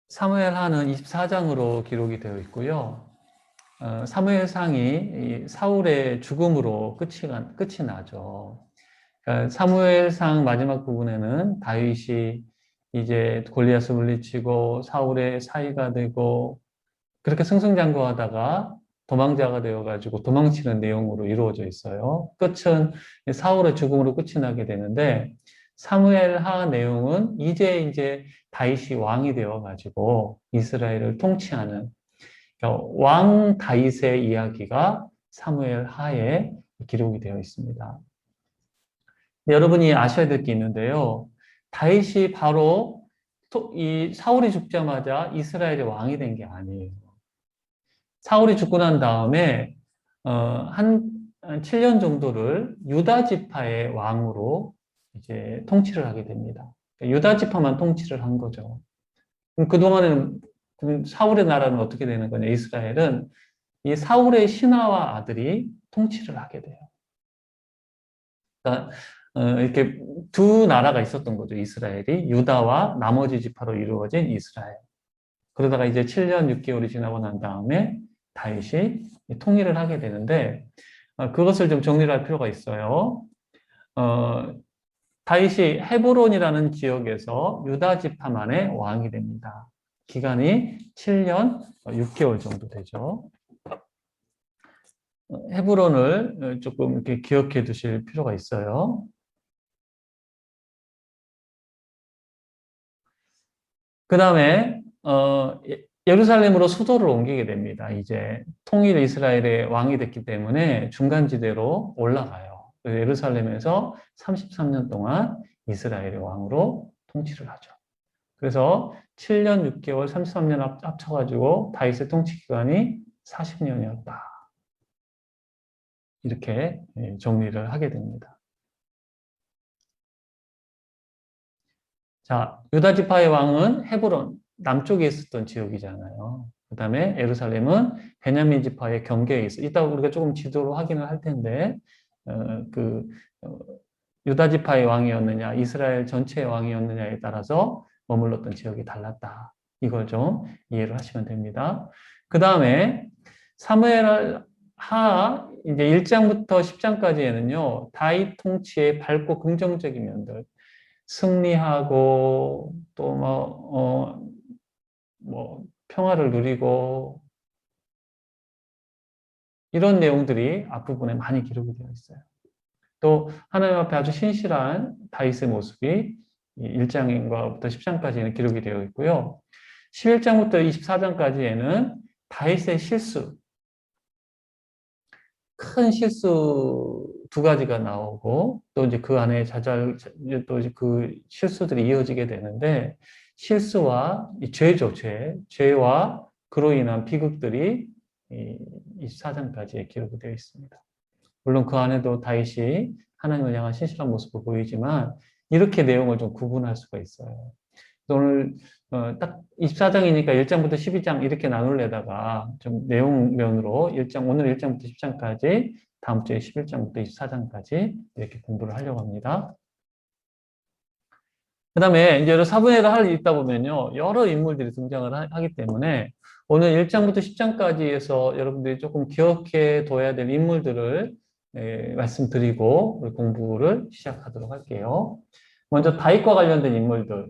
사무엘하는 24장으로 기록이 되어 있고요. 사무엘상이 사울의 죽음으로 끝이 나죠. 그러니까 사무엘상 마지막 부분에는 다윗이 이제 골리앗을 물리치고 사울의 사위가 되고 그렇게 승승장구하다가 도망자가 되어가지고 도망치는 내용으로 이루어져 있어요. 끝은 사울의 죽음으로 끝이 나게 되는데 사무엘하 내용은 이제 다윗이 왕이 되어가지고 이스라엘을 통치하는 왕 다윗의 이야기가 사무엘하에 기록이 되어 있습니다. 여러분이 아셔야 될 게 있는데요. 다윗이 바로 이 사울이 죽자마자 이스라엘의 왕이 된 게 아니에요. 사울이 죽고 난 다음에 한 7년 정도를 유다 지파의 왕으로 이제 통치를 하게 됩니다. 유다 지파만 통치를 한 거죠. 그럼 그동안에는 그럼 사울의 나라는 어떻게 되는 거냐? 이스라엘은 이 사울의 신하와 아들이 통치를 하게 돼요. 그러니까 이렇게 두 나라가 있었던 거죠. 이스라엘이 유다와 나머지 지파로 이루어진 이스라엘. 그러다가 이제 7년 6개월이 지나고 난 다음에 다윗이 통일을 하게 되는데 그것을 좀 정리를 할 필요가 있어요. 다윗이 헤브론이라는 지역에서 유다 지파만의 왕이 됩니다. 기간이 7년 6개월 정도 되죠. 헤브론을 조금 이렇게 기억해 두실 필요가 있어요. 그 다음에 예루살렘으로 수도를 옮기게 됩니다. 이제 통일 이스라엘의 왕이 됐기 때문에 중간지대로 올라가요. 예루살렘에서 33년 동안 이스라엘의 왕으로 통치를 하죠. 그래서 7년 6개월 33년 합쳐가지고 다윗의 통치 기간이 40년이었다. 이렇게 정리를 하게 됩니다. 자, 유다 지파의 왕은 헤브론, 남쪽에 있었던 지역이잖아요. 그 다음에 예루살렘은 베냐민 지파의 경계에 있어. 이따 우리가 조금 지도로 확인을 할 텐데, 어, 그, 어, 유다 지파의 왕이었느냐, 이스라엘 전체의 왕이었느냐에 따라서 머물렀던 지역이 달랐다. 이걸 좀 이해를 하시면 됩니다. 그 다음에 사무엘 하 이제 1장부터 10장까지에는요, 다윗 통치의 밝고 긍정적인 면들, 승리하고 또 뭐 평화를 누리고 이런 내용들이 앞부분에 많이 기록이 되어 있어요. 또 하나님 앞에 아주 신실한 다윗의 모습이 1장부터 10장까지는 기록이 되어 있고요. 11장부터 24장까지에는 다윗의 실수, 큰 실수 두 가지가 나오고 또 이제 그 안에 또 그 실수들이 이어지게 되는데 실수와 죄죠, 죄와 그로 인한 비극들이 24장까지에 기록이 되어 있습니다. 물론 그 안에도 다윗이 하나님을 향한 신실한 모습을 보이지만 이렇게 내용을 좀 구분할 수가 있어요. 오늘 딱 24장이니까 1장부터 12장 이렇게 나눌래다가 좀 내용면으로 오늘 1장부터 10장까지, 다음 주에 11장부터 24장까지 이렇게 공부를 하려고 합니다. 그 다음에 이제 사분해를 할 일이 있다 보면요, 여러 인물들이 등장을 하기 때문에 오늘 1장부터 10장까지에서 여러분들이 조금 기억해 둬야 될 인물들을 말씀드리고 우리 공부를 시작하도록 할게요. 먼저 다윗과 관련된 인물들.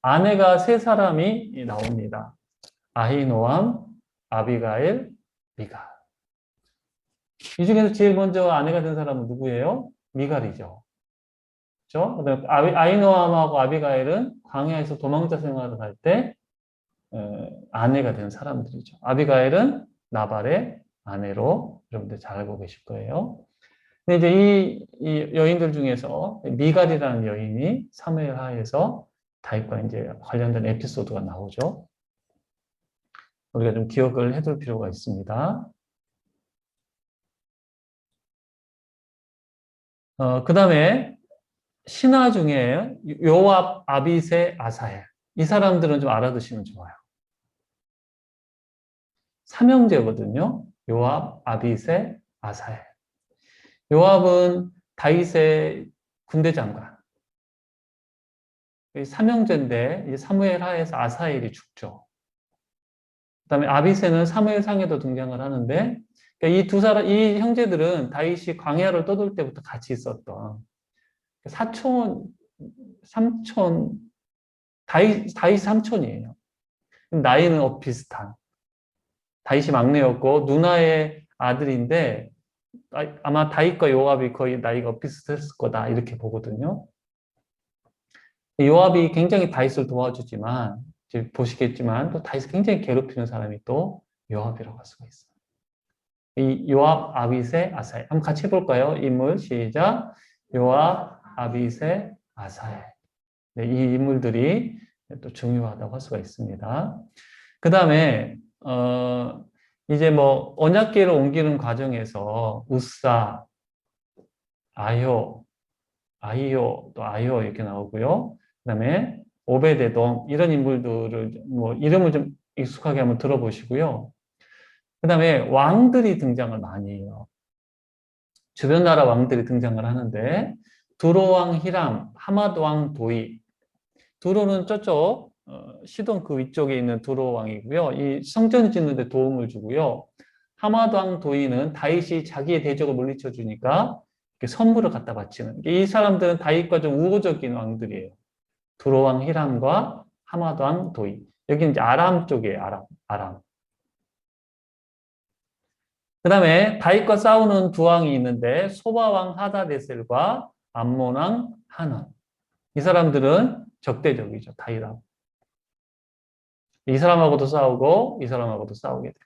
아내가 세 사람이 나옵니다. 아히노암, 아비가일, 미갈. 이 중에서 제일 먼저 아내가 된 사람은 누구예요? 미갈이죠. 그렇죠? 그다음에 아히노암하고 아비가일은 광야에서 도망자 생활을 할 때 아내가 된 사람들이죠. 아비가일은 나발의 아내로 여러분들 잘 알고 계실 거예요. 근데 이제 이 여인들 중에서 미갈이라는 여인이 사무엘 하에서 다윗과 이제 관련된 에피소드가 나오죠. 우리가 좀 기억을 해둘 필요가 있습니다. 그 다음에 신하 중에 요압, 아비새, 아사헬. 이 사람들은 좀 알아두시면 좋아요. 삼형제거든요. 요압, 아비새, 아사헬. 요압은 다윗의 군대 장관. 삼형제인데 이제 사무엘 하에서 아사엘이 죽죠. 그다음에 아비새는 사무엘 상에도 등장을 하는데 그러니까 이 두 사람 이 형제들은 다윗이 광야를 떠돌 때부터 같이 있었던 사촌 삼촌 다윗 삼촌이에요. 나이는 비슷한. 다윗이 막내였고 누나의 아들인데 아마 다윗과 요압이 거의 나이가 비슷했을 거다 이렇게 보거든요. 요압이 굉장히 다윗을 도와주지만 이제 보시겠지만 또 다윗을 굉장히 괴롭히는 사람이 또 요압이라고 할 수가 있어요. 이 요압, 아비새, 아사엘 한번 같이 해볼까요? 인물 시작. 요압, 아비새, 아사엘. 네, 이 인물들이 또 중요하다고 할 수가 있습니다. 그 다음에 이제 뭐 언약궤를 옮기는 과정에서 우사, 아히요, 또 아히요 이렇게 나오고요. 그다음에 오베데돔 이런 인물들을 뭐 이름을 좀 익숙하게 한번 들어보시고요. 그다음에 왕들이 등장을 많이 해요. 주변 나라 왕들이 등장을 하는데 두로 왕 히람, 하마드 왕 도이. 두로는 저쪽 시돈 그 위쪽에 있는 두로 왕이고요. 이 성전 짓는 데 도움을 주고요. 하마드 왕 도이는 다윗이 자기의 대적을 물리쳐 주니까 선물을 갖다 바치는. 이 사람들은 다윗과 좀 우호적인 왕들이에요. 두로 왕 히람과 하마드 왕 도이. 여기는 이제 아람 쪽이에요. 아람. 그 다음에 다윗과 싸우는 두 왕이 있는데 소바 왕 하다데셀과 암몬 왕 하난. 이 사람들은 적대적이죠. 다윗하고. 이 사람하고도 싸우고 이 사람하고도 싸우게 돼요.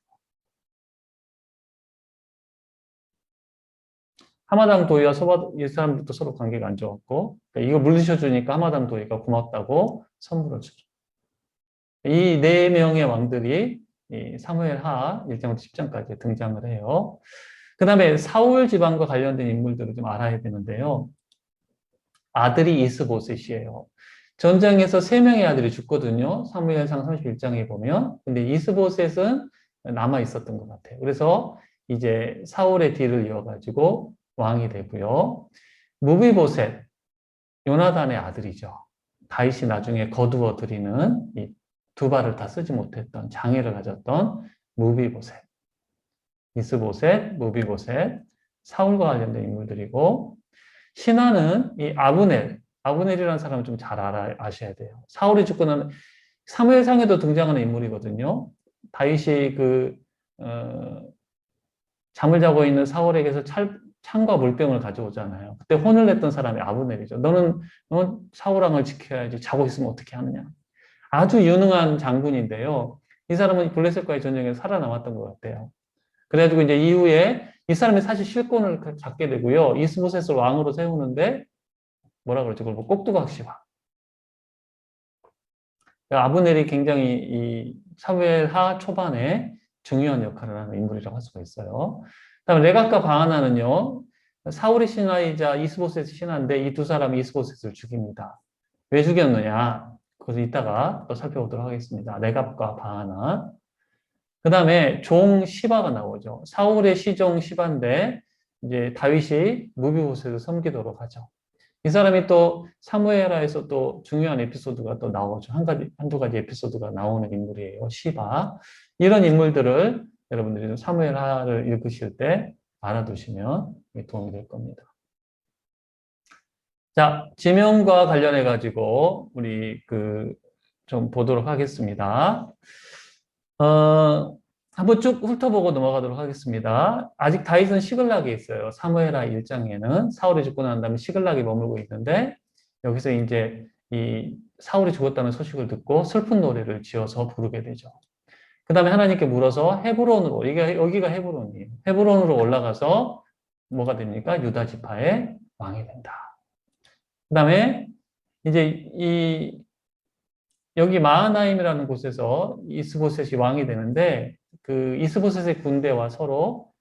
하마당 도의와 소바 이 사람들도 서로 관계가 안 좋았고 그러니까 이거 물리쳐 주니까 하마당 도의가 고맙다고 선물을 주죠. 이 네 명의 왕들이 이 사무엘 하 1장부터 10장까지 등장을 해요. 그 다음에 사울 집안과 관련된 인물들을 좀 알아야 되는데요. 아들이 이스보셋이에요. 전쟁에서 3명의 아들이 죽거든요. 사무엘상 31장에 보면. 근데 이스보셋은 남아 있었던 것 같아요. 그래서 이제 사울의 뒤를 이어가지고 왕이 되고요. 무비보셋, 요나단의 아들이죠. 다윗이 나중에 거두어 들이는 이 두 발을 다 쓰지 못했던 장애를 가졌던 무비보셋. 이스보셋, 무비보셋, 사울과 관련된 인물들이고 신하는 이 아브넬이라는 사람을 좀 잘 아셔야 돼요. 사울이 죽고 나면 사무엘상에도 등장하는 인물이거든요. 다윗이 잠을 자고 있는 사울에게서 창과 물병을 가져오잖아요. 그때 혼을 냈던 사람이 아브넬이죠. 넌 사울왕을 지켜야지 자고 있으면 어떻게 하느냐. 아주 유능한 장군인데요. 이 사람은 블레셋과의 전쟁에서 살아남았던 것 같아요. 그래가지고 이제 이후에 이 사람이 사실 실권을 잡게 되고요. 이스보셋을 왕으로 세우는데 뭐라 그러죠? 그걸 뭐 꼭두각시왕. 아브넬이 굉장히 이 사무엘 하 초반에 중요한 역할을 하는 인물이라고 할 수가 있어요. 그다음에 레갑과 바하나는요. 사울의 신하이자 이스보셋의 신하인데 이 두 사람이 이스보셋을 죽입니다. 왜 죽였느냐? 그것을 이따가 또 살펴보도록 하겠습니다. 레갑과 바하나. 그 다음에 종 시바가 나오죠. 사울의 시종 시바인데 이제 다윗이 무비보셋을 섬기도록 하죠. 이 사람이 또 사무엘하에서 또 중요한 에피소드가 또 나오죠. 한두 가지 에피소드가 나오는 인물이에요. 시바. 이런 인물들을 여러분들이 좀 사무엘하를 읽으실 때 알아두시면 도움이 될 겁니다. 자, 지명과 관련해 가지고 우리 좀 보도록 하겠습니다. 한번 쭉 훑어보고 넘어가도록 하겠습니다. 아직 다윗은 시글락에 있어요. 사무엘하 1장에는 사울이 죽고 난 다음에 시글락에 머물고 있는데 여기서 이제 이 사울이 죽었다는 소식을 듣고 슬픈 노래를 지어서 부르게 되죠. 그 다음에 하나님께 물어서 헤브론으로, 여기가 헤브론이에요. 헤브론으로 올라가서 뭐가 됩니까? 유다 지파의 왕이 된다. 그 다음에 이제 여기 마하나임이라는 곳에서 이스보셋이 왕이 되는데 그 이스보셋의 군대와 서로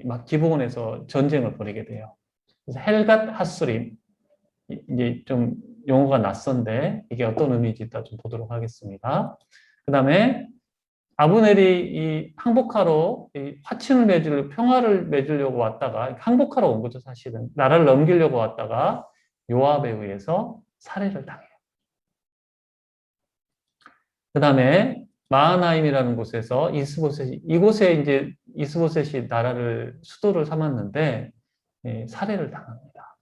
막 기브온에서 전쟁을 벌이게 돼요. 그래서 헬갓 하수림 이제 좀 용어가 낯선데 이게 어떤 의미인지 이따 좀 보도록 하겠습니다. 그 다음에 아브넬이 이 항복하러 화친을 맺을 평화를 맺으려고 왔다가 항복하러 온 거죠. 사실은 나라를 넘기려고 왔다가 요압에 의해서 살해를 당해요. 그 다음에 마하나임이라는 곳에서 이곳에 이제 이스보셋이 나라를 수도를 삼았는데 살해를 당합니다.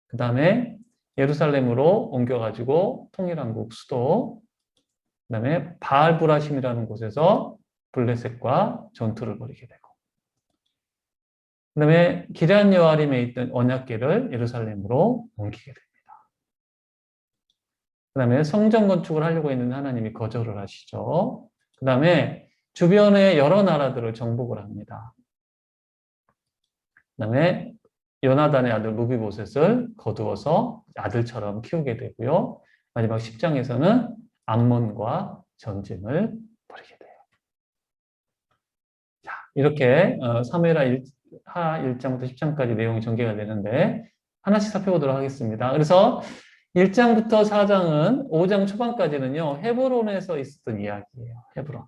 그 다음에 예루살렘으로 옮겨가지고 통일왕국 수도, 그 다음에 바알브라심이라는 곳에서 블레셋과 전투를 벌이게 되고, 그 다음에 기럇 여아림에 있던 언약궤를 예루살렘으로 옮기게 됩니다. 그 다음에 성전 건축을 하려고 했는데 하나님이 거절을 하시죠. 그 다음에 주변의 여러 나라들을 정복을 합니다. 그 다음에 요나단의 아들 무비보셋을 거두어서 아들처럼 키우게 되고요. 마지막 10장에서는 암몬과 전쟁을 벌이게 돼요. 자, 이렇게 사무엘하 1장부터 10장까지 내용이 전개가 되는데 하나씩 살펴보도록 하겠습니다. 그래서 1장부터 4장은 5장 초반까지는요, 헤브론에서 있었던 이야기예요. 헤브론.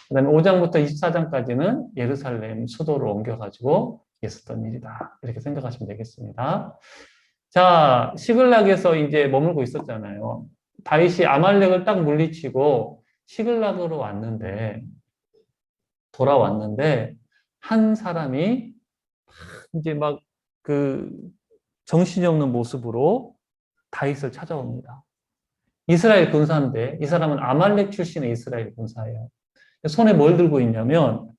그 다음에 5장부터 24장까지는 예루살렘 수도를 옮겨가지고 있었던 일이다. 이렇게 생각하시면 되겠습니다. 자, 시글락에서 이제 머물고 있었잖아요. 다윗이 아말렉을 딱 물리치고 시글락으로 돌아왔는데, 한 사람이 이제 막 정신이 없는 모습으로 다윗을 찾아옵니다. 이스라엘 군사인데, 이 사람은 아말렉 출신의 이스라엘 군사예요. 손에 뭘 들고 있냐면,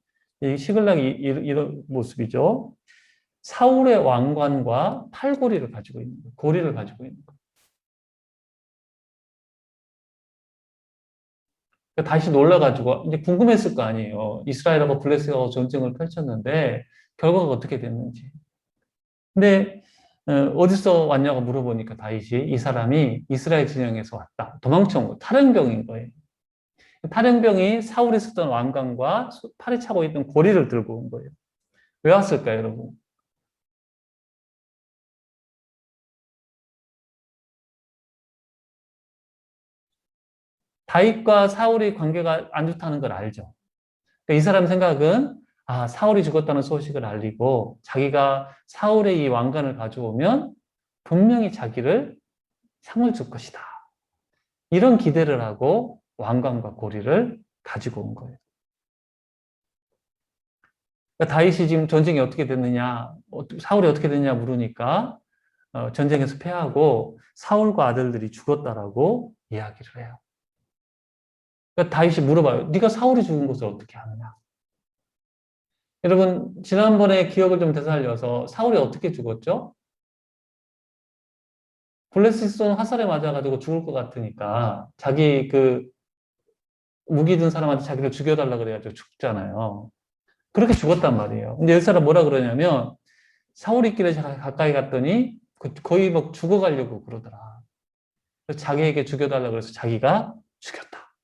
이 시글락이 이런 모습이죠. 사울의 왕관과 팔고리를 가지고 있는 거예요. 고리를 가지고 있는 거예요. 다시 놀라가지고 이제 궁금했을 거 아니에요. 이스라엘하고 블레셋하고 전쟁을 펼쳤는데 결과가 어떻게 됐는지. 근데 어디서 왔냐고 물어보니까 다윗이 이 사람이 이스라엘 진영에서 왔다. 도망쳐온 거예요. 탈영병인 거예요. 탈영병이 사울이 쓰던 왕관과 팔에 차고 있던 고리를 들고 온 거예요. 왜 왔을까요, 여러분? 다윗과 사울의 관계가 안 좋다는 걸 알죠. 그러니까 이 사람 생각은 사울이 죽었다는 소식을 알리고 자기가 사울의 이 왕관을 가져오면 분명히 자기를 상을 줄 것이다. 이런 기대를 하고 왕관과 고리를 가지고 온 거예요. 그러니까 다윗이 지금 전쟁이 어떻게 됐느냐, 사울이 어떻게 됐느냐 물으니까 전쟁에서 패하고 사울과 아들들이 죽었다라고 이야기를 해요. 그러니까 다윗이 물어봐요. 네가 사울이 죽은 것을 어떻게 아느냐? 여러분, 지난번에 기억을 좀 되살려서 사울이 어떻게 죽었죠? 블레셋은 화살에 맞아가지고 죽을 것 같으니까 자기 무기 든 사람한테 자기를 죽여달라 그래가지고 죽잖아요. 그렇게 죽었단 말이에요. 근데 여기 사람 뭐라 그러냐면 사울이 길에 가까이 갔더니 거의 막 죽어가려고 그러더라. 그래서 자기에게 죽여달라 그래서 자기가 죽였다.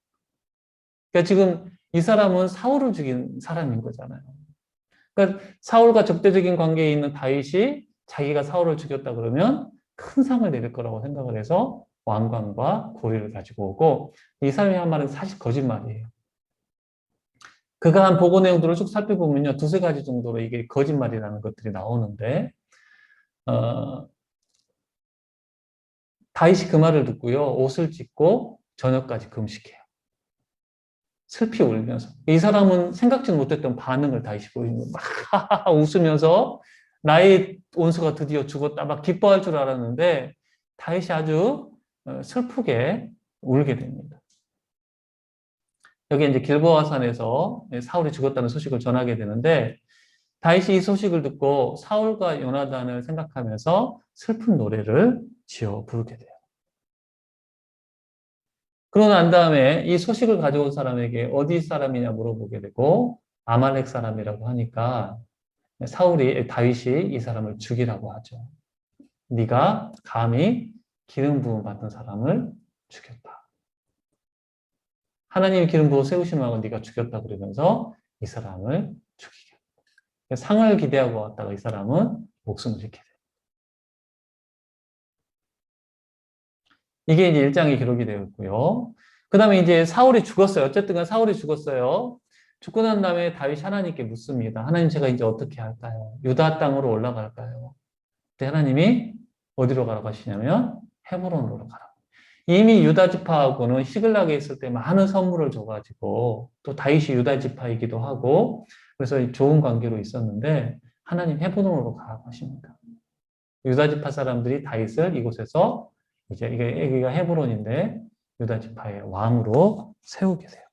그러니까 지금 이 사람은 사울을 죽인 사람인 거잖아요. 그러니까 사울과 적대적인 관계에 있는 다윗이 자기가 사울을 죽였다 그러면 큰 상을 내릴 거라고 생각을 해서 왕관과 고리를 가지고 오고, 이 사람이 한 말은 사실 거짓말이에요. 그가 한 보고 내용들을 쭉 살펴보면요, 두세 가지 정도로 이게 거짓말이라는 것들이 나오는데, 다윗이 그 말을 듣고요, 옷을 찢고 저녁까지 금식해요. 슬피 울면서. 이 사람은 생각지 못했던 반응을 다윗이 보이는 거예요. 막 웃으면서 나의 원수가 드디어 죽었다 막 기뻐할 줄 알았는데 다윗이 아주 슬프게 울게 됩니다. 여기 이제 길보아 산에서 사울이 죽었다는 소식을 전하게 되는데 다윗이 이 소식을 듣고 사울과 요나단을 생각하면서 슬픈 노래를 지어 부르게 돼요. 그러고 난 다음에 이 소식을 가져온 사람에게 어디 사람이냐 물어보게 되고 아말렉 사람이라고 하니까 다윗이 이 사람을 죽이라고 하죠. 네가 감히 기름 부음 받은 사람을 죽였다. 하나님이 기름 부어 세우심하고 네가 죽였다 그러면서 이 사람을 죽이게. 상을 기대하고 왔다가 이 사람은 목숨을 잃게 돼요. 이게 이제 1장에 기록이 되어 있고요. 그 다음에 이제 사울이 죽었어요. 어쨌든 간 사울이 죽었어요. 죽고 난 다음에 다윗이 하나님께 묻습니다. 하나님, 제가 이제 어떻게 할까요? 유다 땅으로 올라갈까요? 그때 하나님이 어디로 가라고 하시냐면 헤브론으로 가라고. 이미 유다 지파하고는 시글락에 있을 때 많은 선물을 줘가지고 또 다윗이 유다 지파이기도 하고 그래서 좋은 관계로 있었는데 하나님 헤브론으로 가라고 하십니다. 유다 지파 사람들이 다윗을 이곳에서 이제 이게 여기가 헤브론인데 유다 지파의 왕으로 세우게 돼요.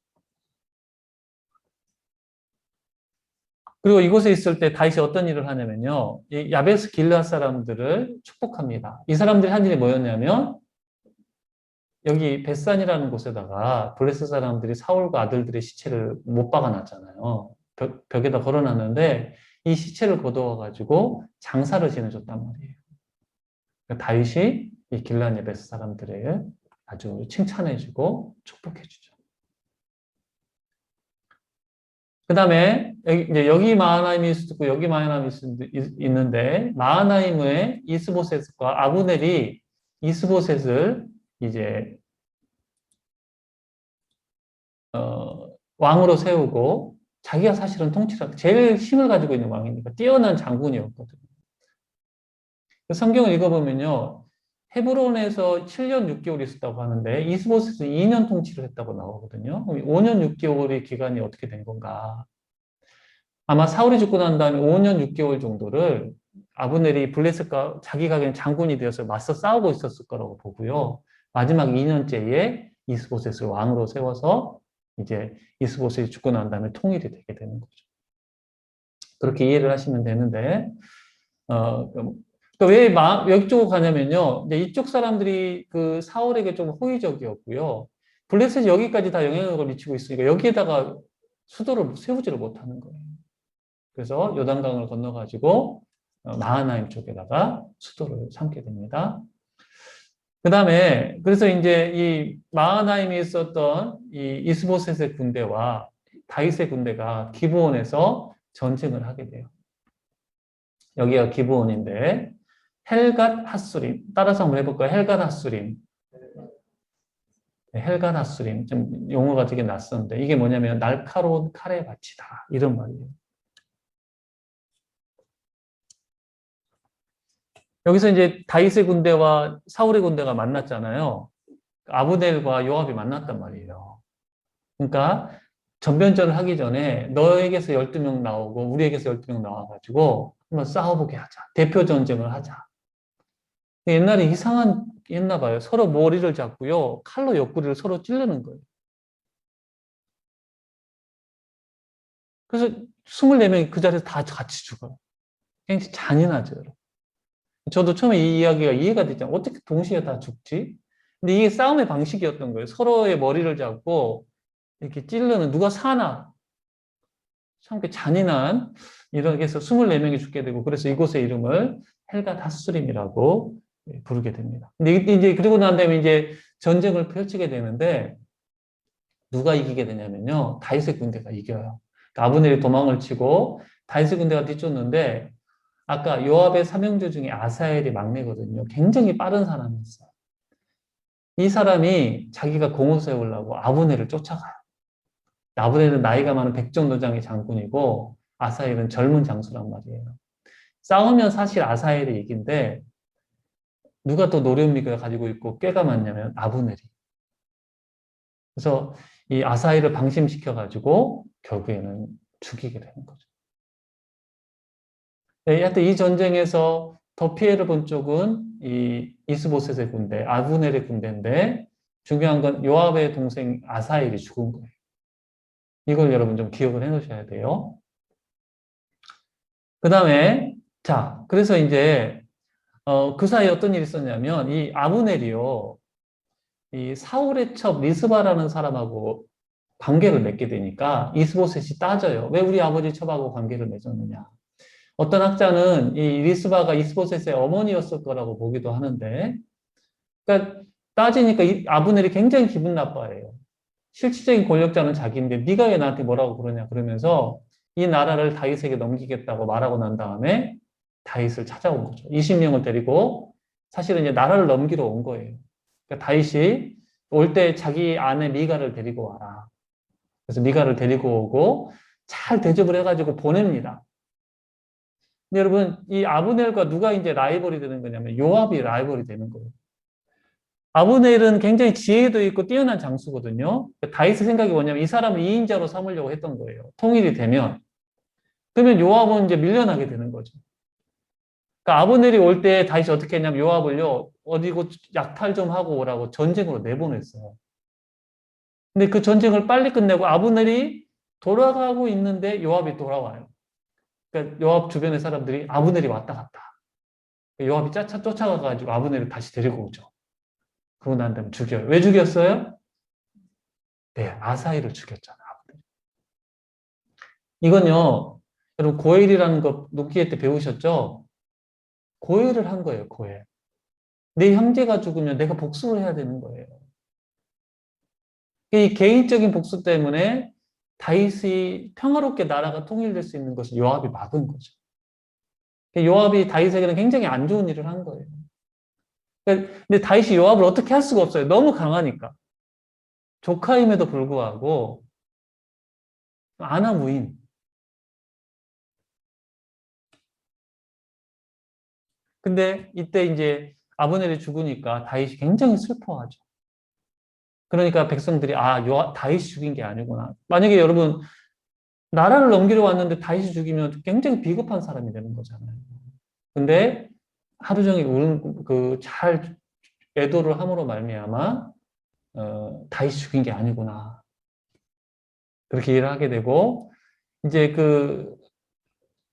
그리고 이곳에 있을 때 다윗이 어떤 일을 하냐면요. 이 야베스 길르앗 사람들을 축복합니다. 이 사람들이 한 일이 뭐였냐면 여기 벳산이라는 곳에다가 블레셋 사람들이 사울과 아들들의 시체를 못 박아놨잖아요. 벽에다 걸어놨는데 이 시체를 거두어가지고 장사를 지내줬단 말이에요. 그러니까 다윗이 이 길르앗 야베스 사람들에게 아주 칭찬해주고 축복해주죠. 그 다음에 여기 마하나임이 있고 여기 마하나임이 있는데 마하나임의 이스보셋과 아브넬이 이스보셋을 이제 왕으로 세우고 자기가 사실은 통치를 제일 힘을 가지고 있는 왕이니까 뛰어난 장군이었거든요. 성경을 읽어보면요. 헤브론에서 7년 6개월 있었다고 하는데 이스보셋은 2년 통치를 했다고 나오거든요. 5년 6개월의 기간이 어떻게 된 건가? 아마 사울이 죽고 난 다음에 5년 6개월 정도를 아브넬이 블레셋과 자기가 그냥 장군이 되어서 맞서 싸우고 있었을 거라고 보고요. 마지막 2년째에 이스보셋을 왕으로 세워서 이제 이스보셋이 죽고 난 다음에 통일이 되게 되는 거죠. 그렇게 이해를 하시면 되는데, 왜 여기 쪽으로 가냐면요. 이제 이쪽 사람들이 그 사울에게 좀 호의적이었고요. 블레셋이 여기까지 다 영향력을 미치고 있으니까 여기에다가 수도를 세우지를 못하는 거예요. 그래서 요단강을 건너가지고 마하나임 쪽에다가 수도를 삼게 됩니다. 그 다음에 그래서 이제 이 마하나임에 있었던 이 이스보셋의 군대와 다윗의 군대가 기브온에서 전쟁을 하게 돼요. 여기가 기브온인데 헬갓 핫수림 따라서 한번 해볼까요? 헬갓 핫수림. 헬갓 핫수림 좀 용어가 되게 낯선데 이게 뭐냐면 날카로운 칼의 밭이다 이런 말이에요. 여기서 이제 다윗의 군대와 사울의 군대가 만났잖아요. 아브넬과 요압이 만났단 말이에요. 그러니까 전면전을 하기 전에 너에게서 12명 나오고 우리에게서 12명 나와가지고 한번 싸워보게 하자. 대표 전쟁을 하자. 옛날에 이상한 했나 봐요. 서로 머리를 잡고요. 칼로 옆구리를 서로 찌르는 거예요. 그래서 24명이 그 자리에서 다 같이 죽어요. 굉장히 잔인하죠. 저도 처음에 이 이야기가 이해가 됐잖아요. 어떻게 동시에 다 죽지? 근데 이게 싸움의 방식이었던 거예요. 서로의 머리를 잡고 이렇게 찌르는 누가 사나. 참 잔인한 이렇게 해서 24명이 죽게 되고 그래서 이곳의 이름을 헬갓 핫수림이라고 부르게 됩니다. 근데 이제 그리고 난 다음에 이제 전쟁을 펼치게 되는데 누가 이기게 되냐면요. 다윗의 군대가 이겨요. 그러니까 아브넬이 도망을 치고 다윗의 군대가 뒤쫓는데 아까 요압의 삼형제 중에 아사엘이 막내거든요. 굉장히 빠른 사람이었어요. 이 사람이 자기가 공을 세우려고 아브넬을 쫓아가요. 아브넬은 나이가 많은 백전도장의 장군이고 아사엘은 젊은 장수란 말이에요. 싸우면 사실 아사엘이 이긴데 누가 더 노련미가 가지고 있고 꾀가 많냐면 아브넬이. 그래서 이 아사엘을 방심시켜가지고 결국에는 죽이게 되는 거죠. 네, 하여튼 이 전쟁에서 더 피해를 본 쪽은 이 이스보셋의 군대, 아브넬의 군대인데 중요한 건 요압의 동생 아사엘이 죽은 거예요. 이걸 여러분 좀 기억을 해 놓으셔야 돼요. 그 다음에 자, 그래서 이제 그 사이에 어떤 일이 있었냐면 이 아브넬이요. 이 사울의 첩 리스바라는 사람하고 관계를 맺게 되니까 이스보셋이 따져요. 왜 우리 아버지 첩하고 관계를 맺었느냐. 어떤 학자는 이 리스바가 이스보셋의 어머니였을 거라고 보기도 하는데, 그러니까 따지니까 이 아브넬이 굉장히 기분 나빠해요. 실질적인 권력자는 자기인데 네가 왜 나한테 뭐라고 그러냐 그러면서 이 나라를 다윗에게 넘기겠다고 말하고 난 다음에 다윗을 찾아온 거죠. 20명을 데리고 사실은 이제 나라를 넘기러 온 거예요. 그러니까 다윗이 올 때 자기 아내 미가를 데리고 와라. 그래서 미가를 데리고 오고 잘 대접을 해가지고 보냅니다. 근데 여러분, 이 아브넬과 누가 이제 라이벌이 되는 거냐면 요압이 라이벌이 되는 거예요. 아브넬은 굉장히 지혜도 있고 뛰어난 장수거든요. 다윗의 생각이 뭐냐면 이 사람을 2인자로 삼으려고 했던 거예요. 통일이 되면. 그러면 요압은 이제 밀려나게 되는 거죠. 그러니까 아브넬이 올 때 다윗이 어떻게 했냐면 요압을요, 어디고 약탈 좀 하고 오라고 전쟁으로 내보냈어요. 근데 그 전쟁을 빨리 끝내고 아브넬이 돌아가고 있는데 요압이 돌아와요. 그러니까 요압 주변의 사람들이 아브넬이 왔다 갔다. 요압이 쫓아가가지고 아브넬을 다시 데리고 오죠. 그러고 난 다음에 죽여요. 왜 죽였어요? 네, 아사히를 죽였잖아. 이건요, 여러분 고엘이라는 거 녹기회 때 배우셨죠? 고엘을 한 거예요, 고엘. 내 형제가 죽으면 내가 복수를 해야 되는 거예요. 이 개인적인 복수 때문에 다윗이 평화롭게 나라가 통일될 수 있는 것을 요압이 막은 거죠. 요압이 다윗에게는 굉장히 안 좋은 일을 한 거예요. 근데 다윗이 요압을 어떻게 할 수가 없어요. 너무 강하니까. 조카임에도 불구하고 아나무인. 근데 이때 이제 아브넬이 죽으니까 다윗이 굉장히 슬퍼하죠. 그러니까 백성들이 다윗이 죽인 게 아니구나. 만약에 여러분 나라를 넘기려 왔는데 다윗이 죽이면 굉장히 비겁한 사람이 되는 거잖아요. 근데 하루 종일 잘 애도를 함으로 말미암아 다윗이 죽인 게 아니구나. 그렇게 이해를 하게 되고 이제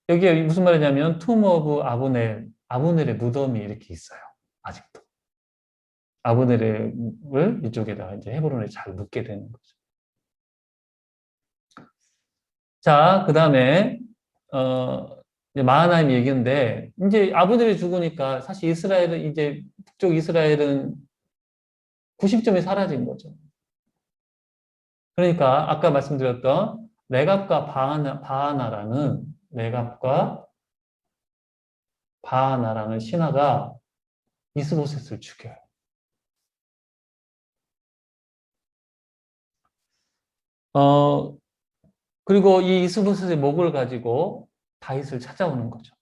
여기에 무슨 말이냐면 툼 오브 아브넬의 무덤이 이렇게 있어요. 아직도. 아브넬을 이쪽에다가 이제 헤브론에 잘 묻게 되는 거죠. 자, 그 다음에 이제 마하나임 얘기인데 이제 아브넬이 죽으니까 사실 북쪽 이스라엘은 90점이 사라진 거죠. 그러니까 아까 말씀드렸던 레갑과 바하나라는 신하가 이스보셋을 죽여요. 그리고 이 이스보셋의 목을 가지고 다윗을 찾아오는 거죠.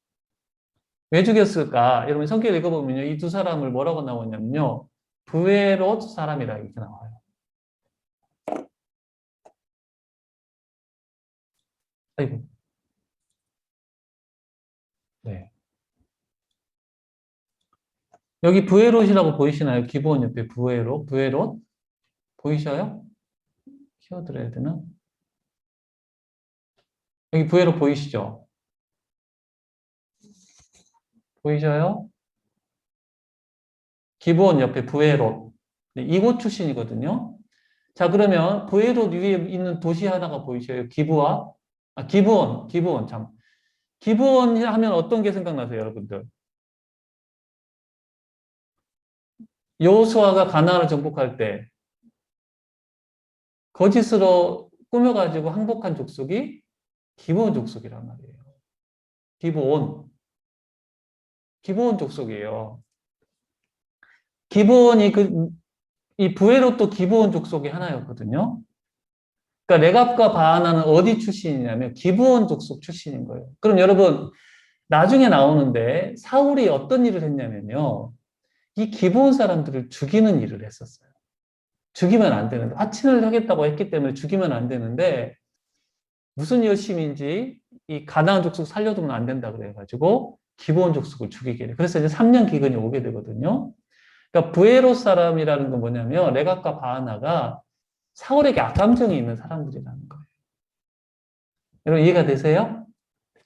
왜 죽였을까? 여러분 성경 읽어보면요. 이 두 사람을 뭐라고 나오냐면요. 브에롯 사람이라 이렇게 나와요. 아이고. 네. 여기 브에롯이라고 보이시나요? 기본 옆에 브에롯? 보이셔요? 키워드려야 되나? 여기 브에롯 보이시죠? 보이셔요? 기본 옆에 브에롯. 네, 이곳 출신이거든요. 자, 그러면 브에롯 위에 있는 도시 하나가 보이셔요? 기브온, 참. 기브온 하면 어떤 게 생각나세요, 여러분들? 여호수아가 가나안을 정복할 때 거짓으로 꾸며가지고 항복한 족속이 기브온 족속이란 말이에요. 기브온. 기브온 족속이에요. 기브온이 이 부에롯도 기브온 족속의 하나였거든요. 그러니까 레갑과 바하나는 어디 출신이냐면 기브온 족속 출신인 거예요. 그럼 여러분 나중에 나오는데 사울이 어떤 일을 했냐면요. 이 기브온 사람들을 죽이는 일을 했었어요. 죽이면 안 되는데 화친을 하겠다고 했기 때문에 죽이면 안 되는데 무슨 열심인지 이 가나안 족속 살려두면 안 된다 그래가지고 기브온 족속을 죽이게 돼요. 그래서 이제 3년 기근이 오게 되거든요. 그러니까 부에롯 사람이라는 건 뭐냐면 레갑과 바하나가 사울에게 악감정이 있는 사람들이라는 거예요. 여러분 이해가 되세요?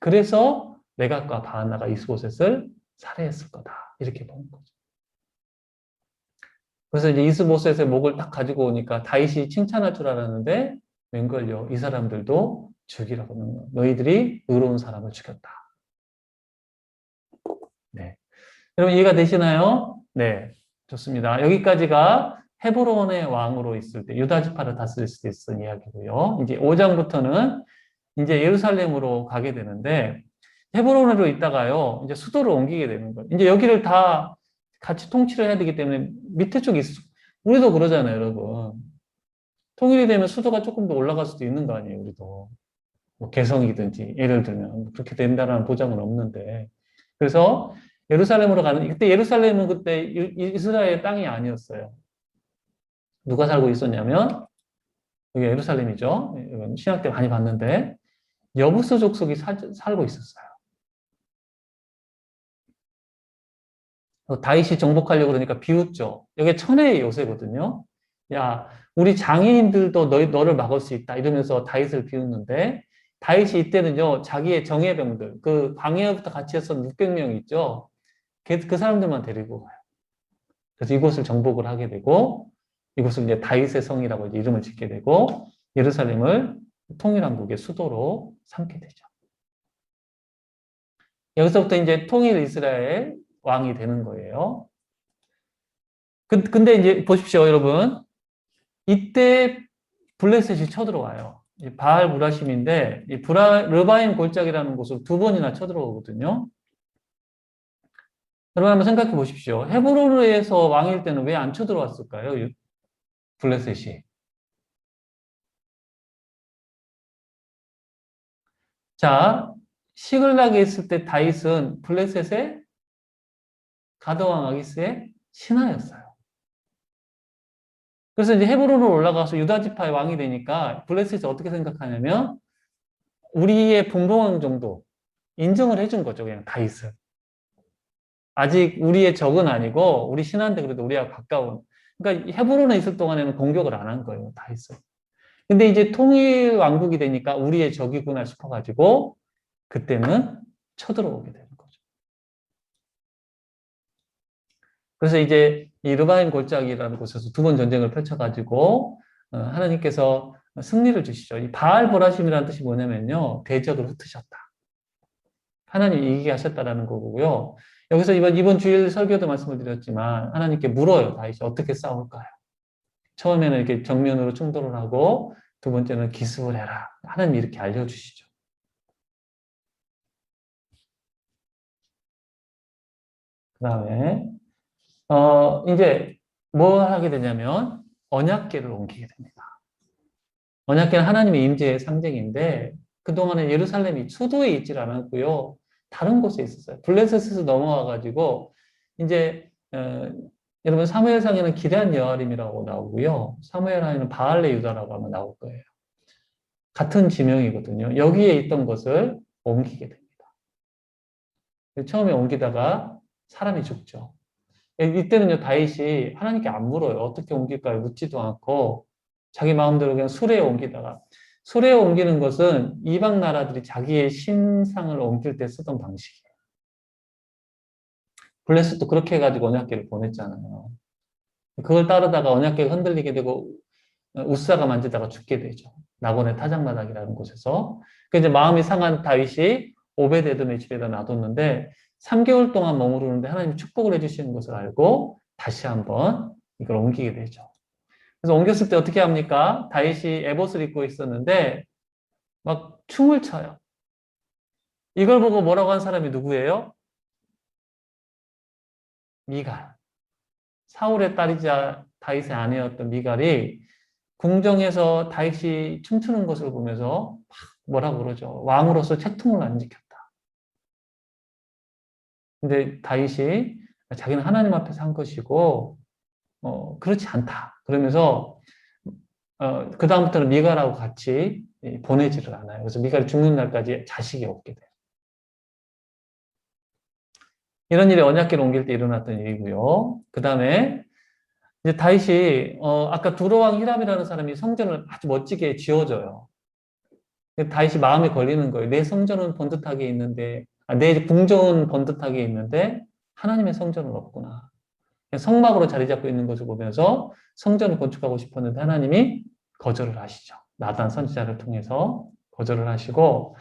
그래서 레갑과 바하나가 이스보셋을 살해했을 거다. 이렇게 보는 거죠. 그래서 이제 이스보셋의 목을 딱 가지고 오니까 다윗이 칭찬할 줄 알았는데 웬걸요. 이 사람들도 죽이라고 하는 거예요. 너희들이 의로운 사람을 죽였다. 네. 여러분 이해가 되시나요? 네. 좋습니다. 여기까지가 헤브론의 왕으로 있을 때 유다 지파를 다스릴 수 있었던 이야기고요. 이제 5장부터는 이제 예루살렘으로 가게 되는데 헤브론으로 있다가요. 이제 수도를 옮기게 되는 거예요. 이제 여기를 다 같이 통치를 해야 되기 때문에 밑에 쪽이 우리도 그러잖아요, 여러분. 통일이 되면 수도가 조금 더 올라갈 수도 있는 거 아니에요, 우리도. 뭐 개성이든지 예를 들면 그렇게 된다는 보장은 없는데. 그래서 예루살렘으로 가는 그때 예루살렘은 그때 이스라엘 땅이 아니었어요. 누가 살고 있었냐면, 여기 예루살렘이죠. 이건 신약 때 많이 봤는데, 여부스 족속이 살고 있었어요. 다윗이 정복하려고 그러니까 비웃죠. 이게 천혜의 요새거든요. 야, 우리 장인들도 너를 막을 수 있다. 이러면서 다윗을 비웃는데, 다윗이 이때는요, 자기의 정예병들, 그 광야부터 같이 했던 600명 있죠. 그 사람들만 데리고 가요. 그래서 이곳을 정복을 하게 되고, 이곳을 이제 다윗의 성이라고 이제 이름을 짓게 되고, 예루살렘을 통일왕국의 수도로 삼게 되죠. 여기서부터 이제 통일 이스라엘 왕이 되는 거예요. 근데 이제 보십시오, 여러분. 이때 블레셋이 쳐들어와요. 이 바알 브라심인데, 르바임 골짜기라는 곳을 두 번이나 쳐들어오거든요. 여러분 한번 생각해 보십시오. 헤브론에서 왕일 때는 왜 안 쳐들어왔을까요? 블레셋이. 자, 시글락에 있을 때 다윗은 블레셋의 가드왕 아기스의 신하였어요. 그래서 이제 헤브론으로 올라가서 유다 지파의 왕이 되니까 블레셋이 어떻게 생각하냐면 우리의 분봉왕 정도 인정을 해준 거죠. 그냥 다윗을. 아직 우리의 적은 아니고 우리 신하인데 그래도 우리와 가까운. 그러니까 헤브론에 있을 동안에는 공격을 안 한 거예요. 다윗을. 근데 이제 통일 왕국이 되니까 우리의 적이구나 싶어가지고 그때는 쳐들어오게 되는 거죠. 그래서 이제 이 르바임 골짜기라는 곳에서 두 번 전쟁을 펼쳐가지고 하나님께서 승리를 주시죠. 이 바알 보라심이라는 뜻이 뭐냐면요. 대적을 흩으셨다. 하나님이 이기게 하셨다라는 거고요. 여기서 이번 주일 설교도 말씀을 드렸지만 하나님께 물어요. 다윗이 어떻게 싸울까요? 처음에는 이렇게 정면으로 충돌을 하고 두 번째는 기습을 해라. 하나님이 이렇게 알려주시죠. 그 다음에 이제 뭘 하게 되냐면 언약궤를 옮기게 됩니다. 언약궤는 하나님의 임재의 상징인데 그동안에 예루살렘이 수도에 있질 않았고요. 다른 곳에 있었어요. 블레셋에서 넘어와가지고 이제 여러분 사무엘상에는 기럇 여아림이라고 나오고요. 사무엘하에는 바알레 유다라고 하면 나올 거예요. 같은 지명이거든요. 여기에 있던 것을 옮기게 됩니다. 처음에 옮기다가 사람이 죽죠. 이때는요, 다윗이 하나님께 안 물어요. 어떻게 옮길까요? 묻지도 않고 자기 마음대로 그냥 수레에 옮기다가 수레에 옮기는 것은 이방 나라들이 자기의 신상을 옮길 때 쓰던 방식이에요. 블레셋도 그렇게 해가지고 언약궤를 보냈잖아요. 그걸 따르다가 언약궤가 흔들리게 되고 우사가 만지다가 죽게 되죠. 나곤의 타작마당이라는 곳에서. 그 이제 마음이 상한 다윗이 오베데돔의 집에다 놔뒀는데 3개월 동안 머무르는데 하나님이 축복을 해주시는 것을 알고 다시 한번 이걸 옮기게 되죠. 그래서 옮겼을 때 어떻게 합니까? 다윗이 에봇을 입고 있었는데 막 춤을 춰요. 이걸 보고 뭐라고 한 사람이 누구예요? 미갈. 사울의 딸이자 다윗의 아내였던 미갈이 궁정에서 다윗이 춤추는 것을 보면서 뭐라고 그러죠? 왕으로서 채통을 안 지켰다. 근데 다윗이 자기는 하나님 앞에서 한 것이고 그렇지 않다. 그러면서 그 다음부터는 미갈하고 같이 보내지를 않아요. 그래서 미갈이 죽는 날까지 자식이 없게 돼요. 이런 일이 언약궤를 옮길 때 일어났던 일이고요. 그 다음에 이제 다윗이 아까 두로왕 히람이라는 사람이 성전을 아주 멋지게 지어줘요. 다윗이 마음에 걸리는 거예요. 내 성전은 번듯하게 있는데, 내 궁전은 번듯하게 있는데 하나님의 성전은 없구나. 성막으로 자리 잡고 있는 것을 보면서 성전을 건축하고 싶었는데 하나님이 거절을 하시죠. 나단 선지자를 통해서 거절을 하시고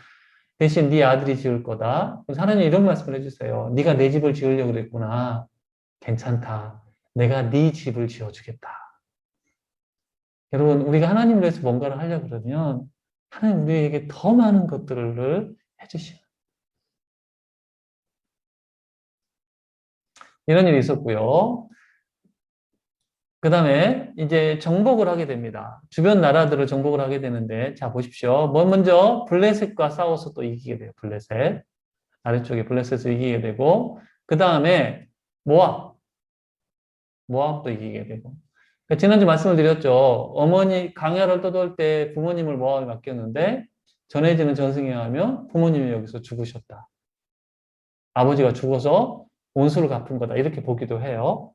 대신 네 아들이 지을 거다. 그래서 하나님 이런 말씀을 해주세요. 네가 내 집을 지으려고 그랬구나. 괜찮다. 내가 네 집을 지어주겠다. 여러분 우리가 하나님을 위해서 뭔가를 하려고 그러면 하나님 우리에게 더 많은 것들을 해주시는 이런 일이 있었고요. 그 다음에 이제 정복을 하게 됩니다. 주변 나라들을 정복을 하게 되는데 자 보십시오. 먼저 블레셋과 싸워서 또 이기게 돼요. 블레셋. 아래쪽에 블레셋을 이기게 되고 그 다음에 모압도 이기게 되고 지난주 말씀을 드렸죠. 어머니 강야를 떠돌 때 부모님을 모압에 맡겼는데 전해지는 전승에 의하면 부모님이 여기서 죽으셨다. 아버지가 죽어서 원수를 갚은 거다. 이렇게 보기도 해요.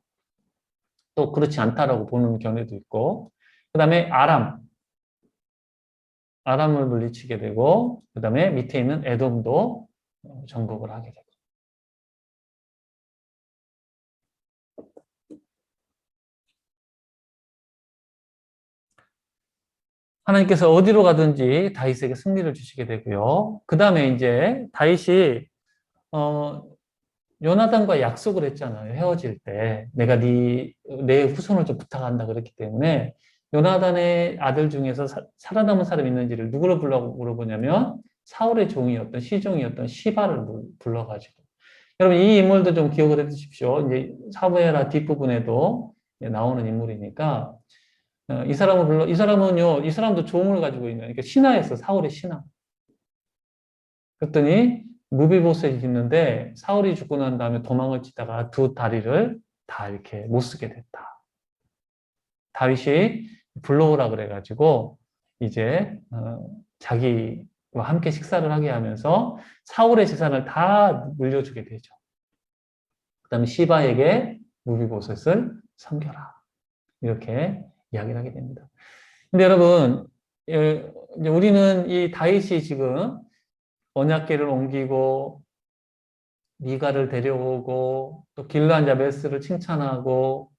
또 그렇지 않다라고 보는 견해도 있고. 그 다음에 아람을 물리치게 되고, 그 다음에 밑에 있는 에돔도 정복을 하게 되고. 하나님께서 어디로 가든지 다윗에게 승리를 주시게 되고요. 그 다음에 이제 다윗이 어, 요나단과 약속을 했잖아요. 헤어질 때 내가 내 후손을 좀 부탁한다 그랬기 때문에 요나단의 아들 중에서 살아남은 사람이 있는지를 누구를 물어보냐면 사울의 종이었던 시종이었던 시바를 불러가지고 여러분 이 인물도 좀 기억을 해두십시오. 이제 사무엘하 뒷부분에도 나오는 인물이니까 이 사람을 이 사람은요, 이 사람도 종을 가지고 있는, 그러니까 신하였어, 사울의 신하. 그랬더니, 무비보셋이 있는데, 사울이 죽고 난 다음에 도망을 치다가 두 다리를 다 이렇게 못 쓰게 됐다. 다윗이 불러오라 그래가지고, 이제, 자기와 함께 식사를 하게 하면서 사울의 재산을 다 물려주게 되죠. 그 다음에 시바에게 무비보셋을 섬겨라. 이렇게 이야기를 하게 됩니다. 근데 여러분, 이제 우리는 이 다윗이 지금 언약궤를 옮기고 미가를 데려오고 또 길르한 야베스를 칭찬하고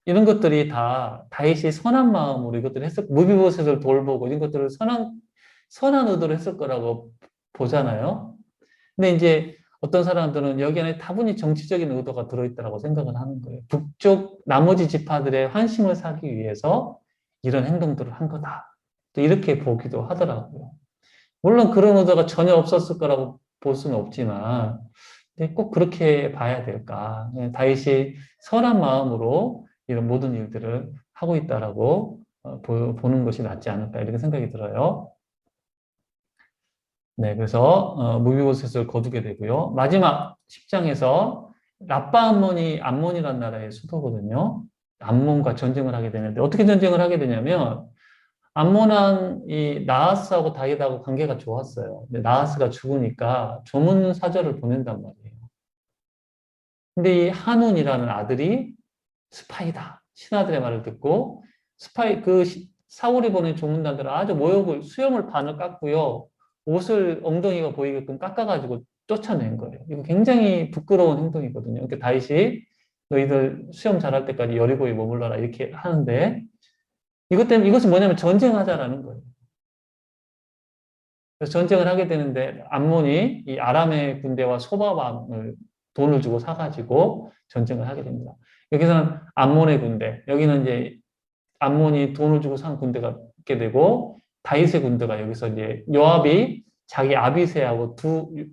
이런 것들이 다 다윗이 선한 마음으로 이것들을 무비보셋을 돌보고 이런 것들을 선한 의도로 했을 거라고 보잖아요. 근데 이제 어떤 사람들은 여기 안에 다분히 정치적인 의도가 들어있다고 생각을 하는 거예요. 북쪽 나머지 지파들의 환심을 사기 위해서 이런 행동들을 한 거다. 또 이렇게 보기도 하더라고요. 물론 그런 의도가 전혀 없었을 거라고 볼 수는 없지만 꼭 그렇게 봐야 될까? 다윗이 선한 마음으로 이런 모든 일들을 하고 있다라고 보는 것이 낫지 않을까 이렇게 생각이 들어요. 네, 그래서 무비보셋을 거두게 되고요. 마지막 10장에서 라빠 암몬이란 나라의 수도거든요. 암몬과 전쟁을 하게 되는데 어떻게 전쟁을 하게 되냐면 암몬한 이 나하스하고 다윗하고 관계가 좋았어요. 근데 나하스가 죽으니까 조문 사절을 보낸단 말이에요. 근데 이 한운이라는 아들이 스파이다. 신하들의 말을 듣고 사울이 보낸 조문단들은 아주 모욕을 수염을 반을 깎고요. 옷을 엉덩이가 보이게끔 깎아가지고 쫓아낸 거예요. 이거 굉장히 부끄러운 행동이거든요. 그러니까 다윗이 너희들 수염 자랄 때까지 여리고에 머물러라 이렇게 하는데 이것은 뭐냐면 전쟁하자라는 거예요. 그래서 전쟁을 하게 되는데 암몬이 이 아람의 군대와 소바방을 돈을 주고 사가지고 전쟁을 하게 됩니다. 여기서는 암몬의 군대, 여기는 이제 암몬이 돈을 주고 산 군대가 있게 되고 다윗의 군대가 여기서 이제 요압이 자기 아비새하고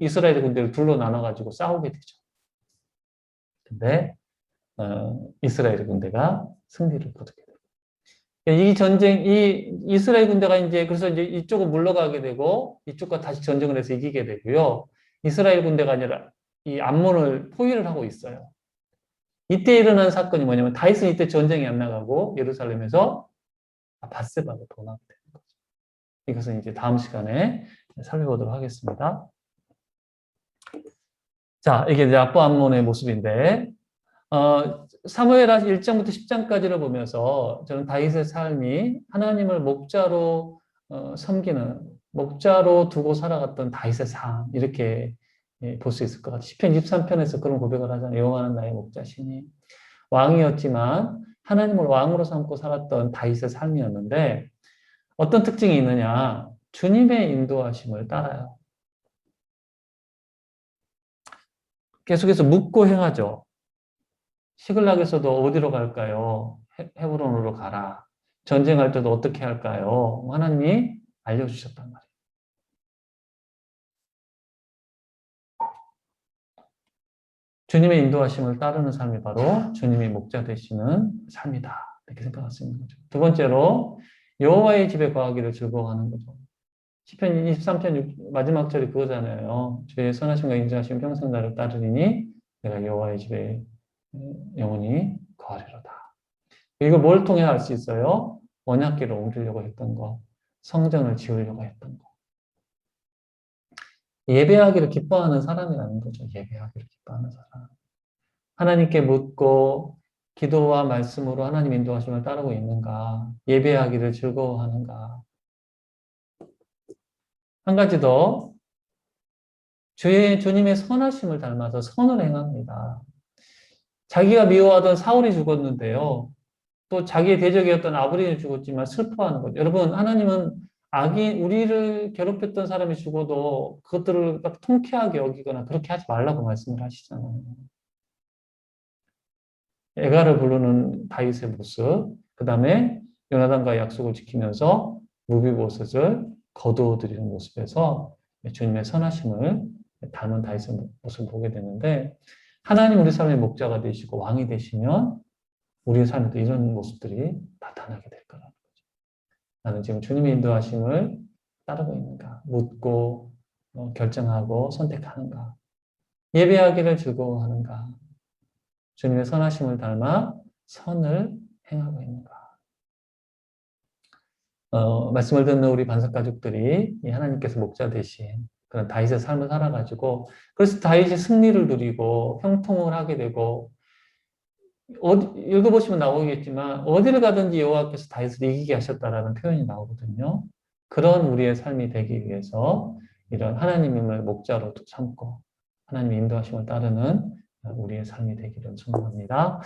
이스라엘 군대를 둘로 나눠가지고 싸우게 되죠. 근데 이스라엘 군대가 승리를 거두게 돼요. 이 이스라엘 군대가 이제 그래서 이제 이쪽은 물러가게 되고 이쪽과 다시 전쟁을 해서 이기게 되고요. 이스라엘 군대가 아니라 이 암몬을 포위를 하고 있어요. 이때 일어난 사건이 뭐냐면 다윗은 이때 전쟁이 안 나가고 예루살렘에서 밧세바로 도망하게 되는 거죠. 이것은 이제 다음 시간에 살펴보도록 하겠습니다. 자, 이게 이제 아빠 암몬의 모습인데 사무엘하 1장부터 10장까지를 보면서 저는 다윗의 삶이 하나님을 목자로 섬기는 목자로 두고 살아갔던 다윗의 삶 이렇게 볼 수 있을 것 같아요. 시편 23편에서 그런 고백을 하잖아요. 여호와는 나의 목자시니 왕이었지만 하나님을 왕으로 삼고 살았던 다윗의 삶이었는데 어떤 특징이 있느냐? 주님의 인도하심을 따라요. 계속해서 묻고 행하죠. 시글락에서도 어디로 갈까요? 헤브론으로 가라. 전쟁할 때도 어떻게 할까요? 하나님이 알려주셨단 말이에요. 주님의 인도하심을 따르는 삶이 바로 주님이 목자 되시는 삶이다. 이렇게 생각할 수 있는 거죠. 두 번째로 여호와의 집에 거하기를 즐거워하는 거죠. 시편 23편 마지막 절이 그거잖아요. 주의 선하심과 인자하심 평생 나를 따르리니 내가 여호와의 집에 영원히 거하리로다. 이거 뭘 통해 할 수 있어요? 언약궤를 옮기려고 했던 거, 성전을 지으려고 했던 거. 예배하기를 기뻐하는 사람이라는 거죠. 예배하기를 기뻐하는 사람. 하나님께 묻고 기도와 말씀으로 하나님 인도하심을 따르고 있는가? 예배하기를 즐거워하는가? 한 가지 더, 주님의 선하심을 닮아서 선을 행합니다. 자기가 미워하던 사울이 죽었는데요. 또 자기의 대적이었던 아브넬이 죽었지만 슬퍼하는 거죠. 여러분, 하나님은 우리를 괴롭혔던 사람이 죽어도 그것들을 막 통쾌하게 여기거나 그렇게 하지 말라고 말씀을 하시잖아요. 애가를 부르는 다윗의 모습, 그 다음에 요나단과의 약속을 지키면서 무비보셋을 거두어들이는 모습에서 주님의 선하심을 닮은 다윗의 모습을 보게 되는데, 하나님 우리 삶의 목자가 되시고 왕이 되시면 우리의 삶에도 이런 모습들이 나타나게 될 거라는 거죠. 나는 지금 주님의 인도하심을 따르고 있는가? 묻고 결정하고 선택하는가? 예배하기를 즐거워하는가? 주님의 선하심을 닮아 선을 행하고 있는가? 말씀을 듣는 우리 반석 가족들이 이 하나님께서 목자 되신 그런 다윗의 삶을 살아가지고, 그래서 다윗이 승리를 누리고 형통을 하게 되고, 읽어보시면 나오겠지만 어디를 가든지 여호와께서 다윗을 이기게 하셨다라는 표현이 나오거든요. 그런 우리의 삶이 되기 위해서 이런 하나님을 목자로 삼고 하나님의 인도하심을 따르는 우리의 삶이 되기를 소망합니다.